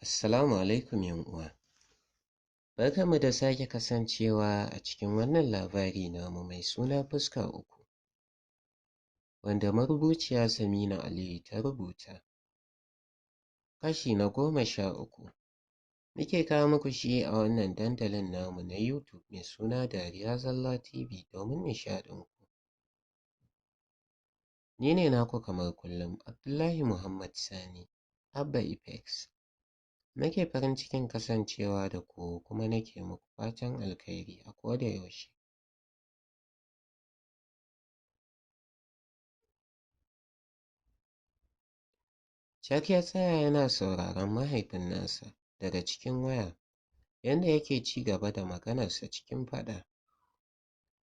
Assalamu alaikum uwa. Barkanmu da sake kasancewa a cikin wannan labari namu mai suna fuska uku, wanda marubuciya Samina Aliyu ta rubuta. Kashi na 13 muke kawo muku shi a wannan dandalin namu na YouTube mai suna Dariya Zalla TV domin nishaɗinku. Ni ne naku kamar kullum Abdullahi Muhammad Sani, Abba Apex. Nake farin cikin kasancewa da ku kuma nake muku fatan alkhairi a koda yaushe. Jack ya tsaya yana sauraron mahaifin nasa daga cikin waya, yanda yake ci gaba da maganarsa cikin faɗa.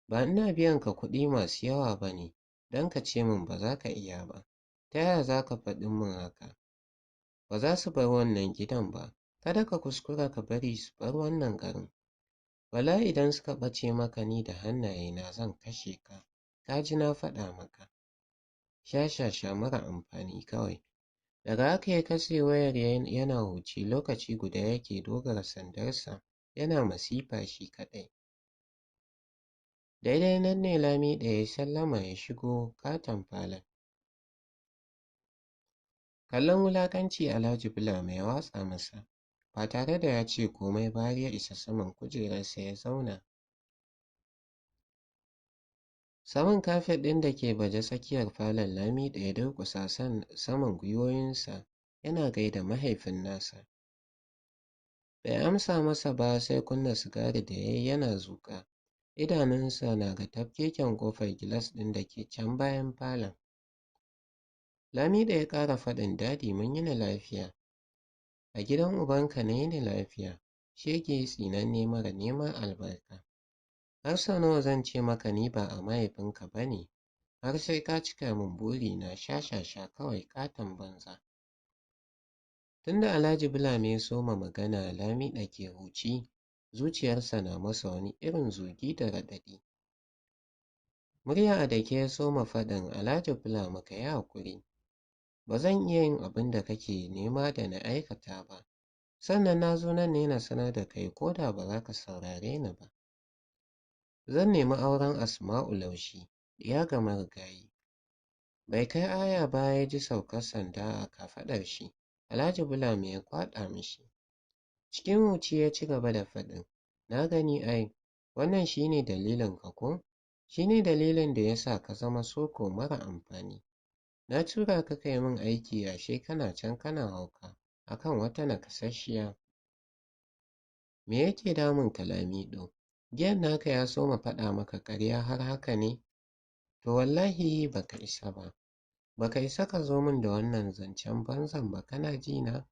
Ba ina biyan ka kuɗi masu yawa ba ne don ka ce min ba za ka iya ba. Ta yaya za ka faɗi min haka? Ba za su bar wannan gidan ba. Kada ka kuskura ka bari su bar wannan garin. Bala idan suka ɓace maka ni da hannayena zan kashe ka. Ka ji na faɗa maka. Shashasha mara amfani kawai. Daga haka ya katse wayar yana huci lokaci guda yake dogara sandarsa yana masifa shi kaɗai. Daidai nan ne Lamido ya sallama ya shigo katon falon. Kallon wulaƙanci Alhaji Bulama ya watsa masa. Ba tare da ya ce komai ba har ya isa saman kujerarsa ya zauna. Saman kafet ɗin da ke baje tsakiyar falon Lamido ya durƙusa saman gwiwoyinsa yana gaida mahaifin nasa. Bai amsa masa ba sai kunna sigari da yayi yana zuƙa. Idanunsa na ga tafkeken ƙofar gilas ɗin da ke can bayan falon. Lamido ya ƙara faɗin dadi mun yini lafiya. A gidan ubanka na yini lafiya. Shege tsinanne mara neman albarka. Har sau nawa zan ce maka ni ba a mahaifinka ba ne, har sai ka cika min burina shashasha kawai ƙaton banza. Tunda Alhaji Bulama ya soma magana Lamido ke huci, zuciyarsa na masa wani irin zugi da raɗaɗi. Murya a dake ya soma faɗin Alhaji Bulama ka yi haƙuri. Ba zan iya yin abin da kake nema da na aikata ba. Sannan na zo nan ne na sanar da kai ko da ba za ka saurare ni ba. Zan nemi auren Asma'u Laushi, ɗiya ga marigayi. Bai kai aya ba ya ji saukar sanda a kafaɗar shi. Alhaji Bulama ya kwaɗa mishi. Cikin huci ya ci gaba da faɗin, na gani ai, wannan shi ne dalilin ka ko? Shi ne dalilin da ya sa ka zama soko mara amfani. Na tura ka kai min aiki ashe kana can kana hauka akan wata nakasasshiya. Me yake damun ka Lamido? Giyan naka ya soma faɗa maka ƙarya har haka ne? To wallahi baka isa ba. Baka isa ka zo min da wannan zancen banzan ba kana ji na?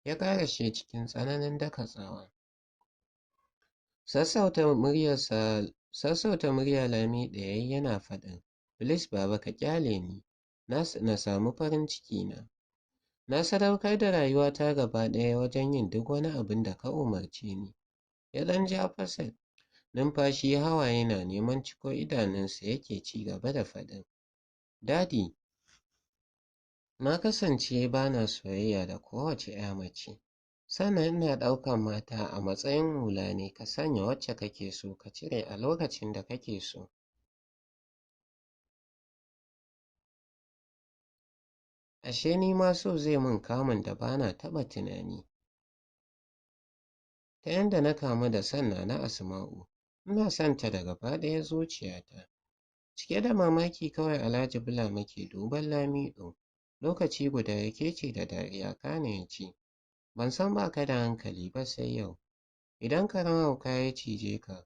Ya ƙarashe cikin tsananin daka tsawa. Sassauta murya Lamido yayi yana faɗin, Please baba ka ƙyale ni. Na samu farin ciki na. Na sadaukar da rayuwata gaba ɗaya wajen yin duk wani abin da ka umarce ni. Ya ɗan ja faset. Numfashi hawaye na neman ciko idanunsa yake ci gaba da faɗin. Dadi, na kasance ba na soyayya da kowace 'ya mace. Sannan ina ɗaukan mata a matsayin hula ne ka sanya wacce kake so ka cire a lokacin da kake so. Ashe ni ma so zai mun kamun da ba na taɓa tunani. Ta yanda na kamu da son Nana Asma'u, ina son ta da gaba ɗaya zuciyata. Cike da mamaki kawai Alhaji Bulama ke duban Lamido. Lokaci guda ya kece da dariya kana ya ce, ban san ba ka da hankali ba sai yau. Idan karen hauka ya cije ka,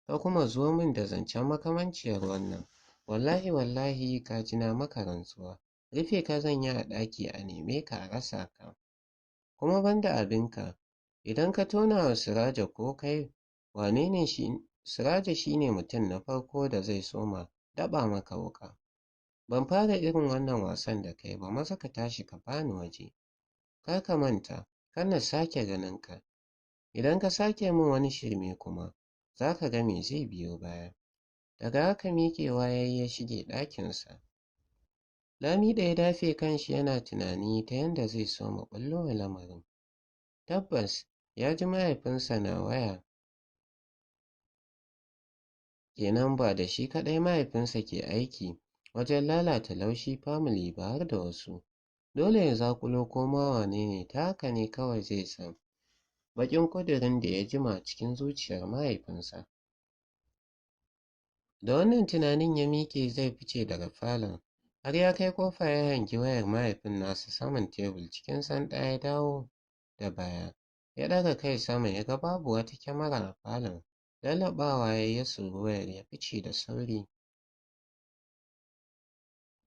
ka kuma zo min da zancen makamanciyar wannan. Wallahi ka ji na maka rantsuwa. Rufe ka zan yi a ɗaki a neme ka a rasa ka. Kuma banda abinka, idan ka tona wa Siraja ko kai wane ne shi? Siraja shi ne mutum na farko da zai soma daɓa maka wuƙa. Ban fara irin wannan wasan da kai ba, maza ka tashi ka bani waje. Kar ka manta, kar na sake ganin ka. Idan ka sake min wani shirme kuma, za ka ga me zai biyo baya. Daga haka miƙewa ya yi ya shige ɗakinsa. Lamido ya dafe kanshi yana tunani ta yanda zai soma ɓullo wa lamarin. Tabbas ya ji mahaifinsa na waya kenan ba da shi kaɗai mahaifinsa ke aiki wajen lalata Laushi Family ba har da wasu. Dole ya zaƙulo ko ma wane ne, ta haka ne kawai zai san baƙin ƙudurin da ya jima cikin zuciyar mahaifinsa. Da wannan tunanin ya miƙe zai fice daga falon, har ya kai ƙofa ya hangi wayar mahaifin nasa saman tebur cikin sanda ya dawo da baya. Ya ɗaga kai sama ya ga babu wata kyamara a falon. Lallaɓawa ya yi suri wayar ya fice da sauri.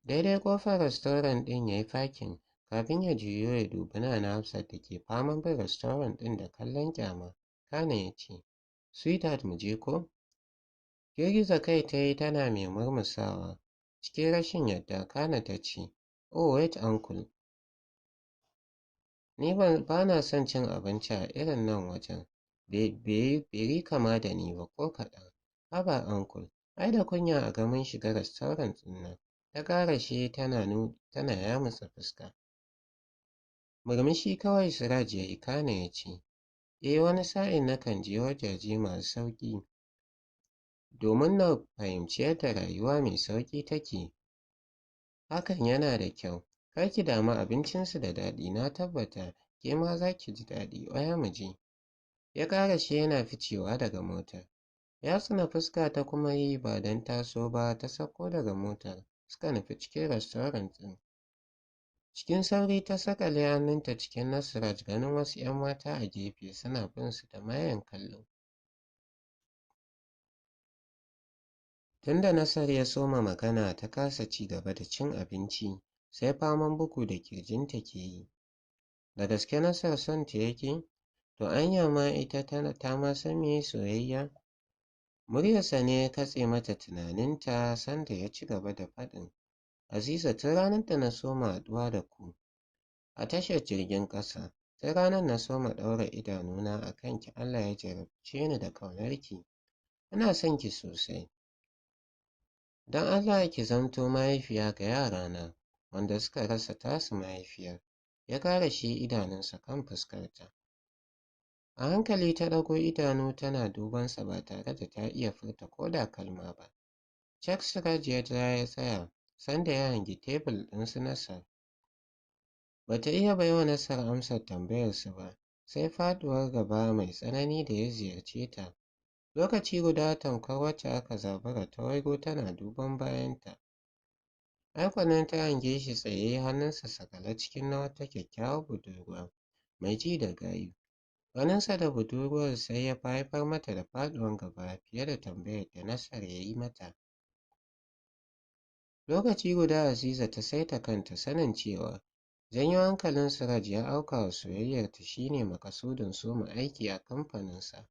Daidai ƙofar rastorant ɗin ya yi fakin kafin ya juyo ya dubi Nana Hafsat da ke faman bin rastorant ɗin da kallon ƙyama. Kana ya ce, "Sweetheart mu je ko?" Girgiza kai ta yi tana mai murmusawa. Cikin rashin yadda Kana ta ce, "Oh wait uncle, ni ba na son cin abinci a irin nan wajen. Bai yi kama da ni ba ko kaɗan." "Haba uncle, ai da kunya a ga mun shiga rastorant ɗin nan." Ta ƙarashe tana yamutsa fuska. Murmushi kawai Siraj ya yi kana ya ce, wani sa'in nakan je wajaje masu sauƙi domin na fahimci yadda rayuwa mai sauƙi take. Hakan yana da kyau. Kar ki damu abincinsu da daɗi na tabbata ke ma za ki ji daɗi. Oya mu je." Ya ƙarashe yana ficewa daga motar. Ya tsina fuska ta kuma yi ba don taso ba ta sauko daga motar suka nufi cikin rastorant ɗin. Cikin sauri ta saƙale hannunta cikin na Siraj ganin wasu 'yan mata a gefe suna bin su da mayen kallo. Tunda Nasar ya soma magana ta kasa ci gaba da cin abinci sai faman bugu da ƙirjinta ke yi. Da gaske Nasar son ta yake? To anya ma ita ta ma san meye soyayya? Muryarsa ne ya katse mata tunaninta sanda ya ci gaba da faɗin. Aziza tun ranar da na soma haɗuwa da ku a tashar jirgin ƙasa, tun ranar na soma ɗaura idanuna a kanki Allah ya jarabce ni da ƙaunarki. Ina son ki sosai. Don Allah ki zamto mahaifiya ga yarana wanda suka rasa tasu mahaifiyar. Ya ƙarashe idanunsa kan fuskarta. A hankali ta ɗago idanu tana dubansa ba tare da ta iya furta ko da kalma ba. Cak Siraj ya ja ya tsaya sanda ya hangi tebul ɗin su Nasar. Ba ta iya baiwa Nasar amsar tambayarsa ba, sai faɗuwar gaba mai tsanani da ya ziyarce ta. Lokaci guda tamkar wacce aka zabura ta waigo tana duban bayanta. Ai kuwa nan ta hange shi tsaye hannunsa sakale cikin na wata kyakkyawar budurwa mai ji da gayu. Ganinsa da budurwar sai ya haifar mata da faɗuwar gaba fiye da tambayar da Nasar ya yi mata. Lokaci guda Aziza ta saita kanta sanin cewa janyo hankalin Siraj ya auka wa soyayyarta shi ne maƙasudin soma aiki a kamfaninsa.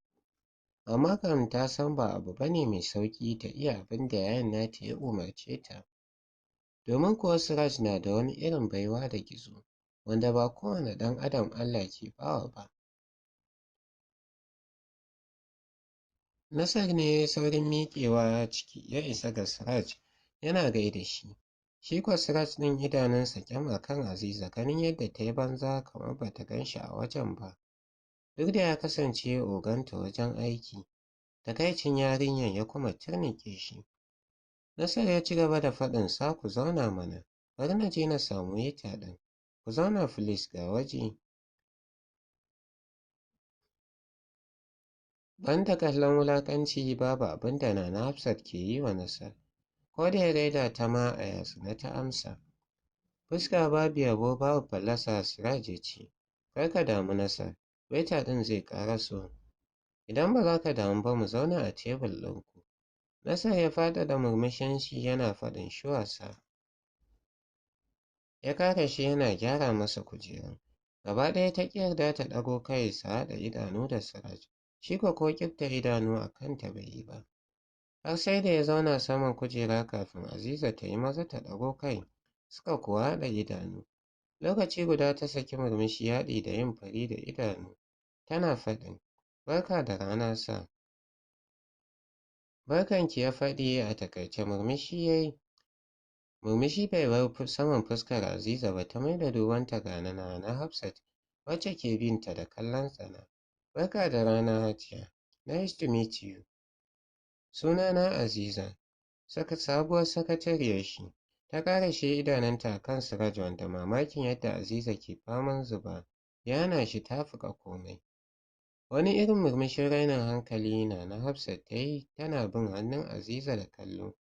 Amma kam ta san ba abu ba ne mai sauƙi ta iya abin da yayan nata ya umarce ta. Domin kuwa Siraj na da wani irin baiwa da gizo wanda ba kowane ɗan adam Allah ke bawa ba. Nasar ne saurin miƙewa ciki ya isa ga Siraj yana gaida shi. Shi kuwa Siraj ɗin idanunsa kyam a kan Aziza ganin yadda ta yi banza kamar ba ta gan shi a wajen ba. Duk da ya kasance oganta wajen aiki, takaicin yarinyar ya kuma turnuƙe shi. Nasar ya ci gaba da faɗin sa ku zauna mana, bari na je na samu yita ɗin. Ku zauna filis ga waje. Banda kallon wulaƙanci babu abin da Nana Hafsat ke yi wa Nasar. Ko da ya gaida ta ma a yatsune ta amsa. Fuska babu yabo babu fallasa Siraj ya ce, kar ka damu Nasar, waita ɗin zai ƙaraso. Idan ba za ka damu ba mu zauna a tebul ɗinku. Nasar ya faɗaɗa murmushin shi yana faɗin shuwasa. Ya ƙarashe yana gyara masa kujerun. Gaba ɗaya ta ƙi yarda ta ɗago kai su haɗa idanu da Siraj. Shi ko ƙifta idanu a kanta bai yi ba. Har sai da ya zauna saman kujera kafin Aziza ta yi maza ta ɗago kai, suka kuwa haɗa idanu. Lokaci guda ta saki murmushi haɗi da yin fari da idanu, tana faɗin, barka da rana sa. Barkanki ya faɗi a takaice murmushi ya yi. Murmushi bai bar saman fuskar Aziza ba ta mai da dubanta ga Nana Hafsat wacce ke binta da kallon tsana. Barka da rana Hajiya. Nice to meet you. Sunana Aziza. Sabuwar sakatariyar shi. Ta ƙarashe idanunta a kan Siraj wanda mamakin yadda Aziza ke faman zuba ya hana shi tafuka komai. Wani irin murmushin rainin hankali na Hafsat ta yi tana bin hannun Aziza da kallo.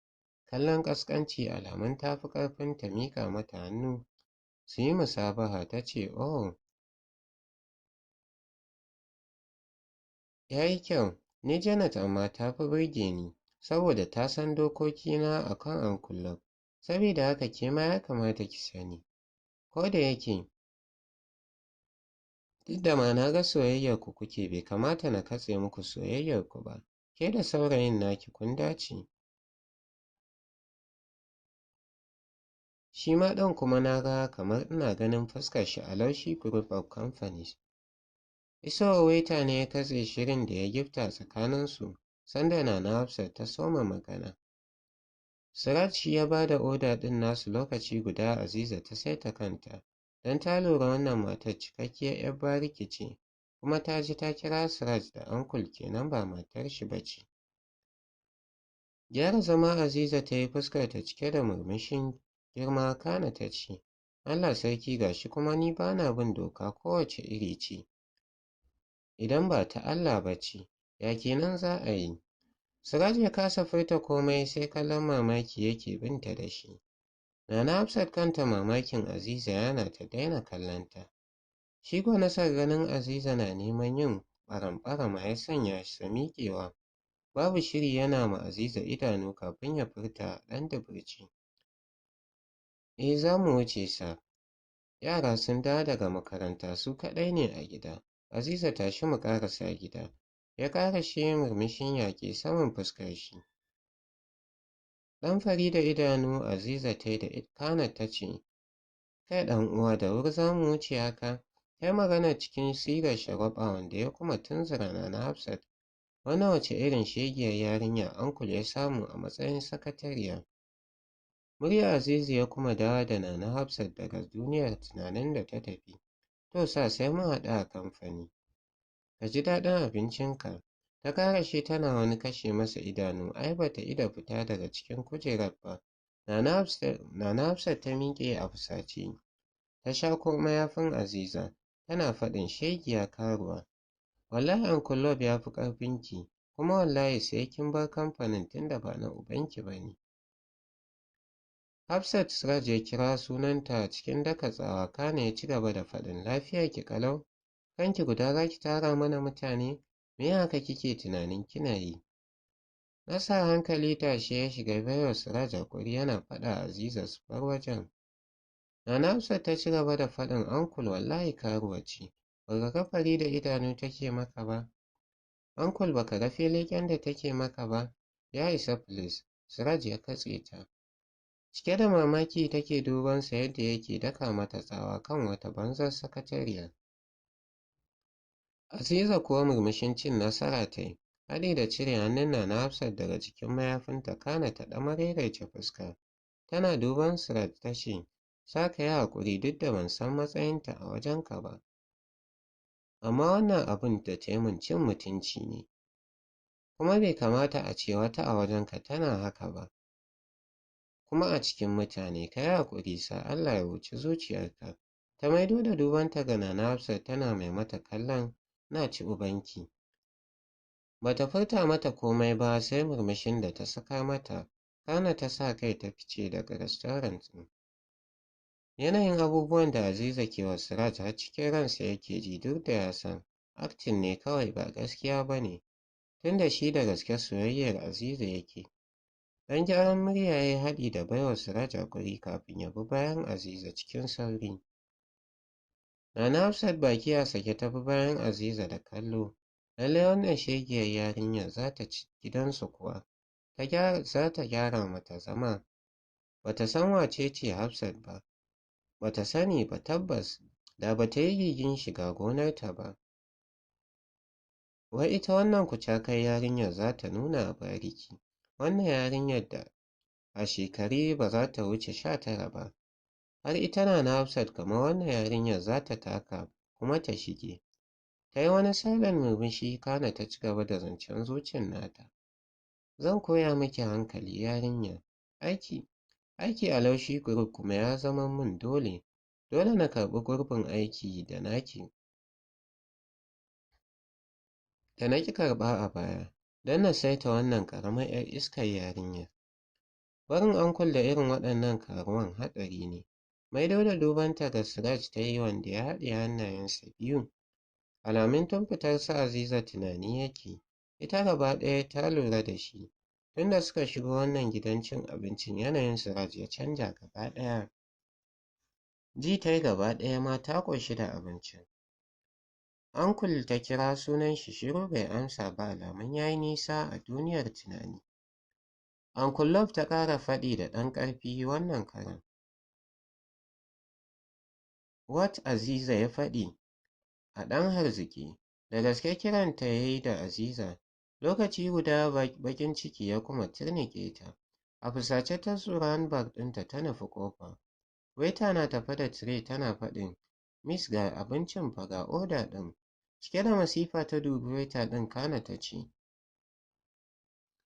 Kallon ƙasƙanci alamun ta fi ƙarfin ta miƙa mata hannu su yi musabaha ta ce, "Oh, ya yi kyau, ni Janet amma ta fi burge ni, saboda ta san dokokina a kan Uncle Love, saboda haka ke ma ya kamata ki sani. Ko da yake, duk da ma na ga soyayyarku kuke bai kamata na katse muku soyayyarku ba, ke da saurayin naki kun dace. Shi ma ɗan kuma na ga kamar ina ganin fuskar shi a Laushi Group of Companies." Isowar waita ne ya katse shirin da ya gifta tsakaninsu sanda Nana Hafsat ta soma magana. Siraj shi ya ba da oda ɗin nasu lokaci guda Aziza ta saita kanta, don ta lura wannan matar cikakkiyar 'yar bariki ce, kuma ta ji ta kira Siraj da uncle kenan ba matar shi ba ce. Gyara zama Aziza ta yi fuskarta cike da murmushin girma kana ta ce, "Allah sarki gashi kuma ni ba na bin doka kowace iri ce. Idan ba ta Allah ba ce, ya kenan za a yi?" Siraj ya kasa furta komai sai kallon mamaki yake binta da shi. Nana Hafsat kanta mamakin Aziza yana ta daina kallonta. Shi kuwa nasar ganin Aziza na neman yin ɓaram-ɓarama ya sanya shi miƙewa. Babu shiri yana ma Aziza idanu kafin ya furta ɗan dabarci. Za mu wuce sa. Yara sun dawo daga makaranta su kaɗai ne a gida. Aziza tashi mu ƙarasa gida. Ya ƙarashe murmushin yaƙi saman fuskar shi. Ɗan fari da idanu Aziza ta yi da kana ta ce, "Kai ɗan uwa da wuri za mu wuce haka?" Ta yi magana cikin sigar shagwaɓa wanda ya kuma tunzura Nana Hafsat. Wannan wace irin shegiyar yarinya uncle ya samu a matsayin sakatariya? Murya Azizu ya kuma dawo da Nana Hafsat daga duniyar tunanin da ta tafi. "To sai mun haɗu a kamfani. Ka ji daɗin abincinka." Ta ƙarashe tana wani kashe masa idanu, ai ba ta ida fita daga cikin kujerar ba. Nana Hafsat ta miƙe a fusace. Ta shako mayafin Aziza, tana faɗin shegiya karuwa. Wallahi Uncle Love ya fi ƙarfinki, kuma wallahi sai kin bar kamfanin tunda ba na ubanki ba ne. Hafsat Siraj ya kira sunanta cikin daka tsawa kana ya ci gaba da faɗin, "Lafiya ki ƙalau? Kanki guda za ki tara mana mutane? Me haka kike tunanin kina yi?" Na sa hankali tashe ya shiga baiwa Siraj hakuri yana faɗa Aziza su bar wajen. Nana Hafsat ta ci gaba da faɗin, "Uncle wallahi karuwa ce, baka ga fari da idanu take maka ba? Uncle baka ga leƙen da take maka ba? Ya isa please." Siraj ya katse ta. Cike da mamaki take dubansa yadda yake daka mata tsawa kan wata banzar sakatariya. Aziza kuwa murmushin cin nasara ta yi, haɗi da cire hannun Nana Hafsat daga jikin mayafinta kana ta ɗamaraice fuska. Tana duban Siraj ta ce, "Sa ka yi haƙuri duk da ban san matsayinta a wajenka ba. Amma wannan abin da ta yi min cin mutunci ne. Kuma bai kamata a ce wata a wajenka tana haka ba. Kuma a cikin mutane ka yi haƙuri sa Allah ya wuci zuciyarka." Ta maido da dubanta ga Nana Hafsat tana mai mata kallon na ci ubanki. Bata furta mata komai ba sai murmushin da ta saka mata, kana ta sa kai ta fice daga restaurant ɗin. Yanayin abubuwan da Aziza ke wa Siraj har cikin ransa yake ji duk da ya san acting ne kawai ba gaskiya ba ne, tunda shi da gaske soyayyar Aziza yake. Dan gyaran murya ya yi haɗi da baiwa Siraj hakuri kafin ya bi bayan Aziza cikin sauri. Nana Hafsat baki a sake ta bi bayan Aziza da kallo. Lallai wannan shegiyar yarinyar za ta ci gidansu kuwa. Za ta gyara mata zama. Bata san wace ce Hafsat ba. Bata sani ba tabbas, da bata yi gigin shiga gonarta ba. Wai ita wannan kucakar yarinyar za ta nuna a bariki. Wannan yarinyar da a shekare ba za ta wuce 19 ba. Har ita Nana Hafsat kamar wannan yarinyar za ta taka kuma ta shige. Ta yi wani salon murmushi kana ta ci gaba da zancen zuciyar nata. Zan koya miki hankali yarinya. Aiki a Laushi Group kuma ya zama min dole. Dole na karɓi gurbin aiki da naki. Da na ƙi karɓa a baya, don na saita wannan ƙaramar 'yar iskar yarinyar. Barin ankul da irin waɗannan karuwan hatsari ne. Maido da dubanta ga Siraj ta yi wanda ya haɗe hannayensa biyu. Alamun tun fitar su Aziza tunani yake. Ita gaba ɗaya ta lura da shi. Tunda suka shigo wannan gidan cin abincin yanayin Siraj ya canja gaba ɗaya. Ji ta yi gaba ɗaya ma ta ƙoshi da abincin. Ankul ta kira sunan shi shiru bai amsa ba alamun ya yi nisa a duniyar tunani. Uncle Love ta ƙara faɗi da ɗan ƙarfi wannan karan. What Aziza ya faɗi a ɗan harzuƙi. Da gaske kiranta ya yi da Aziza. Lokaci guda baƙin ciki ya kuma turnuƙe ta. A fusace ta tsura handbag ɗinta ta nufi ƙofa. Waita na tafe da tire tana faɗin, Miss ga abincin fa ga oda ɗin. Cike da masifa ta dubi waita ɗin kana ta ce,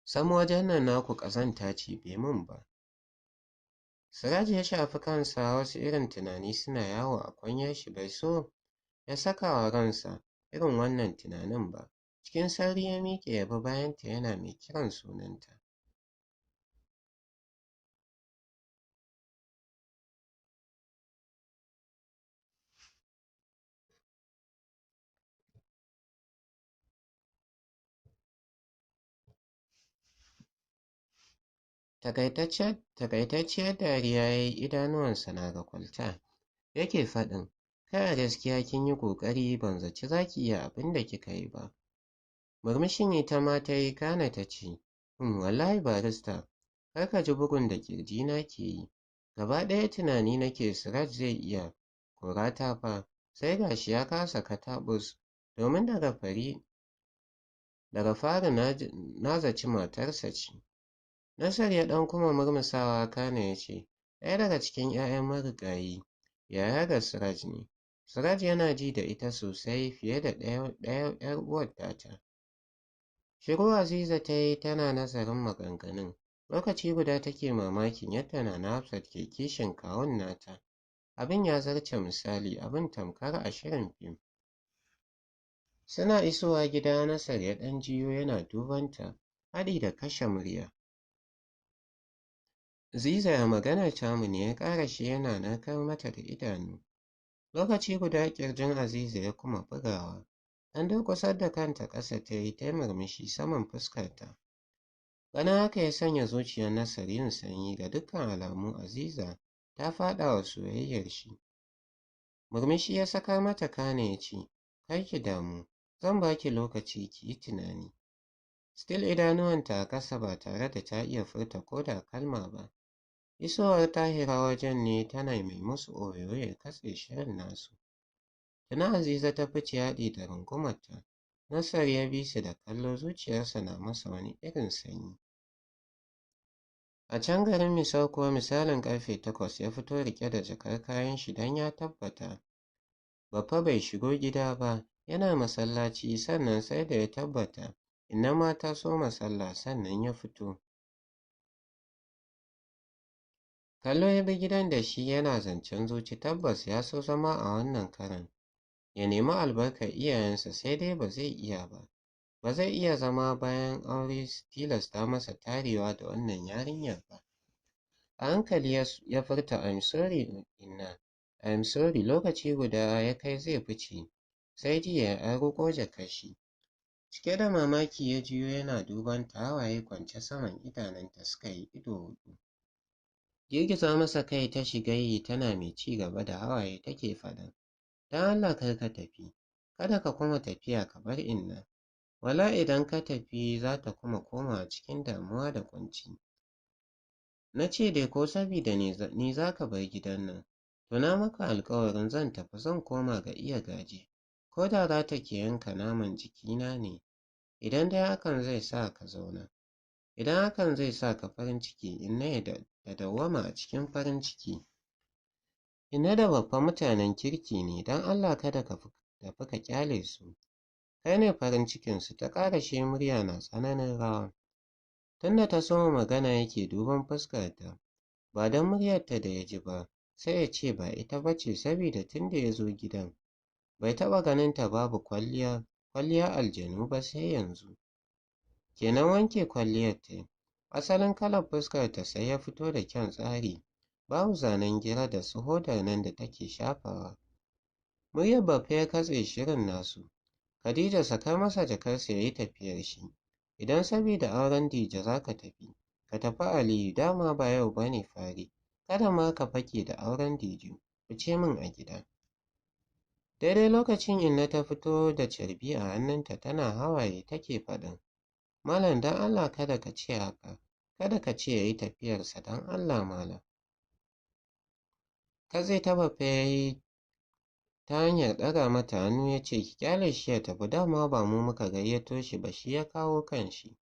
Sam wajen nan naku ƙazanta ce bai min ba. Siraj ya shafi kansa wasu irin tunani suna yawo a kwanyar shi bai so ya saka wa ransa irin wannan tunanin ba. Cikin sauri ya miƙe ya bi bayanta yana mai kiran sunanta. Takaitacciyar dariya ya yi idanuwansa na ga kwalta. Yake faɗin, kai a gaskiya kin yi ƙoƙari ban zaci za ki iya abin da kika yi ba. Murmushin ita ma ta yi kana ta ce, wallahi barista, kar ka ji bugun da ƙirjina ke yi. Gaba ɗaya tunani nake Siraj zai iya korata fa, sai gashi ya kasa kataɓus domin daga fari na zaci matarsa ce. Nasar ya ɗan kuma murmusawa kana ya ce, ɗaya daga cikin 'ya'yan marigayi, yaya ga Siraj ne. Siraj yana ji da ita sosai fiye da ɗaya 'yar uwar tata. Shiru Aziza ta yi tana nazarin maganganun. Lokaci guda take mamakin yadda Nana Hafsat ke kishin kawun nata. Abin ya zarce misali, abin tamkar a shirin fim. Suna isowa gida Nasar ya ɗan jiyo yana dubanta, haɗi da kashe murya. Ziza ya maganar tamu ne ya ƙarashe yana narkar mata da idanu. Lokaci guda ƙirjin Aziza ya kuma bugawa. An durƙusar da kanta ƙasa ta yi ta murmushi saman fuskarta. Ganin haka ya sanya zuciyar Nasar yin sanyi ga dukkan alamu Aziza ta faɗa wa soyayyar shi. Murmushi ya saka mata kana ya ce, kar ki damu, zan baki lokaci ki yi tunani. Still idanuwanta a ƙasa ba tare da ta iya furta ko da kalma ba. Isowar Tahira wajen ne tana mai musu oyoyo ya katse shirin nasu. Tuna Aziza ta fice haɗi da rungumarta. Nasar ya bi su da kallo zuciyarsa na masa wani irin sanyi. A can garin Misau kuwa misalin ƙarfe 8 ya fito riƙe da jakar kayan shi don ya tabbata Baffa bai shigo gida ba, yana masallaci sannan sai da ya tabbata inna ma ta soma sallah sannan ya fito. Kallo ya bi gidan da shi yana zancen zuci tabbas ya so zama a wannan karan. Ya nemi albarkar iyayensa sai dai ba zai iya ba. Ba zai iya zama bayan aure su tilasta masa tarewa da wannan yarinyar ba. A hankali ya furta I'm sorry inna, I'm sorry lokaci guda ya kai zai fice. Sai jiya ya riƙo jakar shi. Cike da mamaki ya juyo yana duban ta hawaye kwance saman idanunta suka yi ido huɗu. Girgiza masa kai ta shiga yi tana mai ci gaba da hawaye take faɗan. Don Allah kar ka tafi, kada ka kuma tafiya ka bar inna. Wala idan ka tafi za ta kuma komawa cikin damuwa da ƙunci. Na ce dai ko sabida ni za ka bar gidan nan, to na maka alƙawarin zan tafi zan koma ga iya gaje. Ko da za ta ke yanka naman jikina ne, idan dai hakan zai sa ka zauna. Idan hakan zai sa ka farin ciki inna ya dawwama a cikin farin ciki. Inna da Baffa mutanen kirki ne don Allah kada ka tafi ka ƙyale su. Kai ne farin cikinsu, ta ƙarashe murya na tsananin rawa. Tunda ta soma magana yake duban fuskarta, ba don muryarta da ya ji ba, sai ya ce ba ita ba ce sabida tunda ya zo gidan bai taɓa ganinta babu kwalliya aljanu ba sai yanzu. Kenan wanke kwalliyar ta yi. Asalin kalar fuskarta sai ya fito da kyan tsari, babu zanen gira da su hodar nan da take shafawa. Muryar Baffa ya katse shirin nasu. Khadija sakar masa jakarsa ya yi tafiyar shi. Idan sabida auren Dije za ka tafi Aliyu, dama ba yau ba ne fari. Kada ma ka fake da auren Dije, fice min a gida. Daidai lokacin Inna ta fito da carbi a hannunta tana hawaye take faɗin, Malam don Allah kada ka ce haka, kada ka ce ya yi tafiyarsa don Allah malam. Katse ta Baffa ya yi ta hanyar ɗaga mata hannu ya ce ki ƙyale shi ya tafi, dama ba mu muka gayyato shi ba, shi ya kawo kanshi.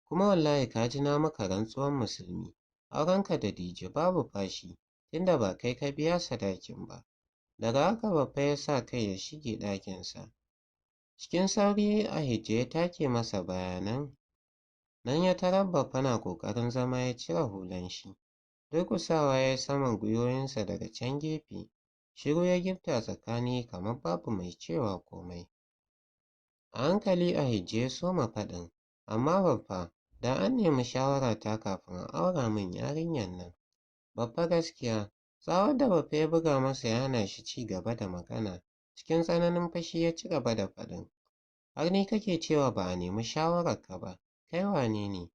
Kuma wallahi ka ji na maka rantsuwar musulmi, aurenka da Dije babu fashi tunda ba kai ka biya sadakin ba. Daga haka Baffa ya sa kai ya shige ɗakinsa. Cikin sauri Ahijja ya take masa bayanan. Nan ya tarar Baffa na ƙoƙarin zama ya cire hulan shi. Durƙusawa ya yi saman gwiwoyinsa daga can gefe. Shiru ya gifta tsakani kamar babu mai cewa komai. A hankali Ahijja ya soma faɗin, amma Baffa, da an nemi shawarata kafin a aura min yarinyar nan. Baffa gaskiya. Tsawar da Baffa ya buga masa ya hana shi ci gaba da magana. Cikin tsananin fushi ya ci gaba da faɗin, har ni kake cewa ba a nemi shawararka ba, kai wane ne?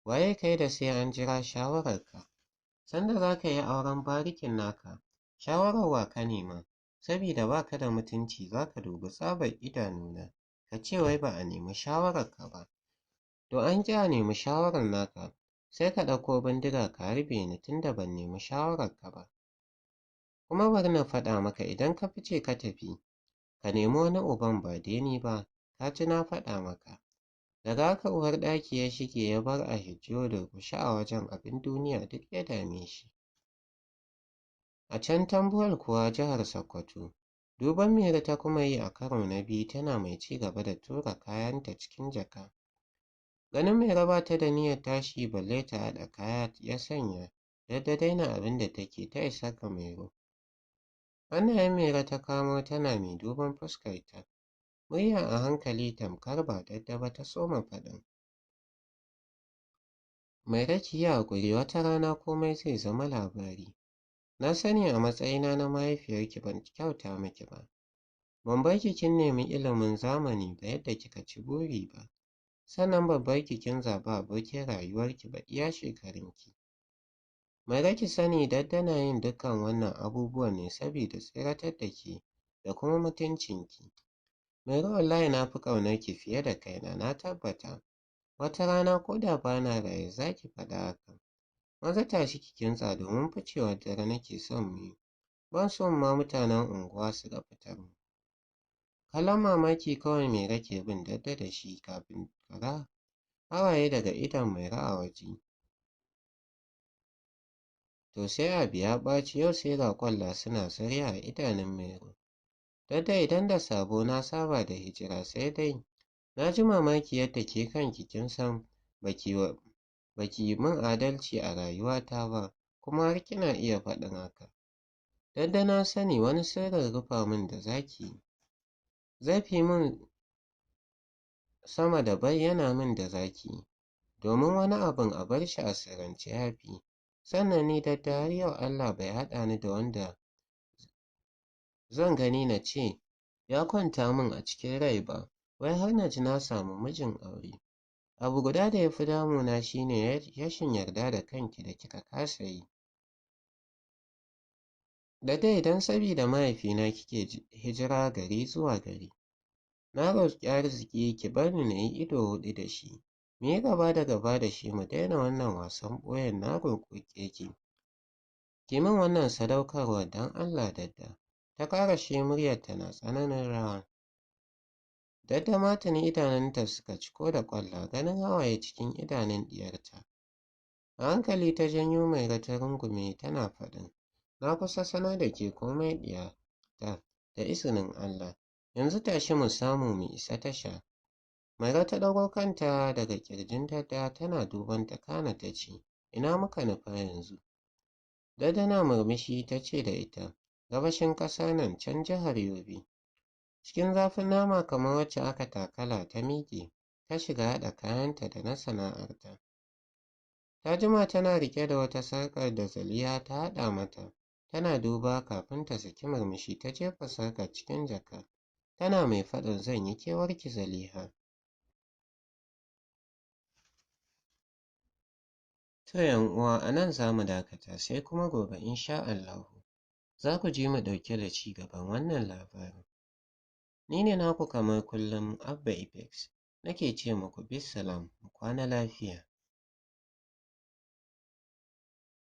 Waye kai da sai an jira shawararka? Sanda za ka yi auren barikin naka, shawarar wa ka nema? Sabida ba ka da mutunci za ka dubi tsabar idanuna, ka ce wai ba a nemi shawararka ba. To an ƙi a nemi shawarar naka, sai ka ɗauko bindiga ka harbe ni tunda ban nemi shawararka ba. Kuma bari na faɗa maka, idan ka fice ka tafi, ka nemi wani uban ba dai ni ba, ka ji na faɗa maka. Daga haka uwarɗaki ya shige ya bar Ahijjo durƙushe a wajen, abin duniya duk ya dame shi. A can Tambuwal kuwa jihar Sokoto, duban Mairo ta kuma yi a karo na biyu tana mai ci gaba da tura kayanta cikin jaka. Ganin Mairo ba ta da niyyar tashi balle ta haɗa kaya ya sanya Dadda daina abin da take ta isa ga Mairo. Hannayen Mairo ta kamo tana mai duban fuskarta. Murya a hankali tamkar ba Dadda ba ta soma faɗin, Mairo ki yi haƙuri, wata rana komai zai zama labari. Na sani a matsayina na mahaifiyarki ban kyauta miki ba. Ban bar ki kin nemi ilimin zamani ba yadda kika ci buri ba. Sannan ban bar ki kin zaɓi abokin rayuwarki ba iya shekarunki. Mairo ki sani Dadda na yin dukkan wannan abubuwan ne saboda tsiratar da ke da kuma mutuncinki. Mairo wallahi na fi ƙaunarki fiye da kaina, na tabbata. Wata rana ko da ba na raye za ki faɗa hakan. Maza tashi ki kintsa domin ficewar dare nake son mu yi. Ban so ma mutanen unguwa su ga fitar mu. Kallon mamaki kawai Mairo ke bin Dadda da shi kafin ka hawaye daga idon Mairo a waje. To sai abu ya ɓaci yau sai ga ƙwalla suna sarya a idanun Mairo. Dadda idan da sabo na saba da hijira, sai dai na ji mamaki yadda ke kanki kin san baki yi min adalci a rayuwata ba, kuma har kina iya faɗin haka. Dadda na sani wani sirrin rufa min da zaki yi. Zai fi min sama da bayyana min da zaki yi, domin wani abin a bar shi a sirrance ya fi. Sannan ni Dadda har yau Allah bai haɗa ni da wanda zan gani na ce ya kwanta min a cikin rai ba, wai har na ji na samu mijin aure. Abu guda da ya fi damuna shi ne rashin yarda da kanki da kika kasa yi. Dadda idan sabida mahaifina kike hijira gari zuwa gari, na roƙi arziki ki bar ni na yi ido huɗu da shi. Mu yi gaba da gaba da shi mu daina wannan wasan ɓoyen, na roƙe ki. Ki min wannan sadaukarwar don Allah Dadda. Ta ƙarashe muryarta na tsananin rawa. Dadda ma tuni idanunta suka ciko da ƙwalla ganin hawaye cikin idanun ɗiyarta. A hankali ta janyo Mairo ta rungume tana faɗin, na kusa sanar da ke komai ɗiyata da izinin Allah. yanzu tashi mu samu mu isa tasha. Mairo ta ɗago kanta daga ƙirjin Dadda tana duban ta kana ta ce, ina muka nufa yanzu? Dadda na murmushi ta ce da ita, gabashin ƙasar nan can jihar Yobe. Cikin zafin nama kamar wacce aka takala ta miƙe, ta shiga haɗa kayanta da na sana'arta. Ta jima tana riƙe da wata sarƙar da Zaliha ta haɗa mata, tana duba kafin ta saki murmushi ta jefa sarƙar cikin jaka, tana mai faɗin zan yi kewarki Zaliha. To uwa a nan za mu dakata sai kuma gobe insha Allahu za ku ji mu ɗauke da ci gaban wannan labarin. Ni ne naku kamar kullum Abba Apex nake ce muku bisalam mu kwana lafiya.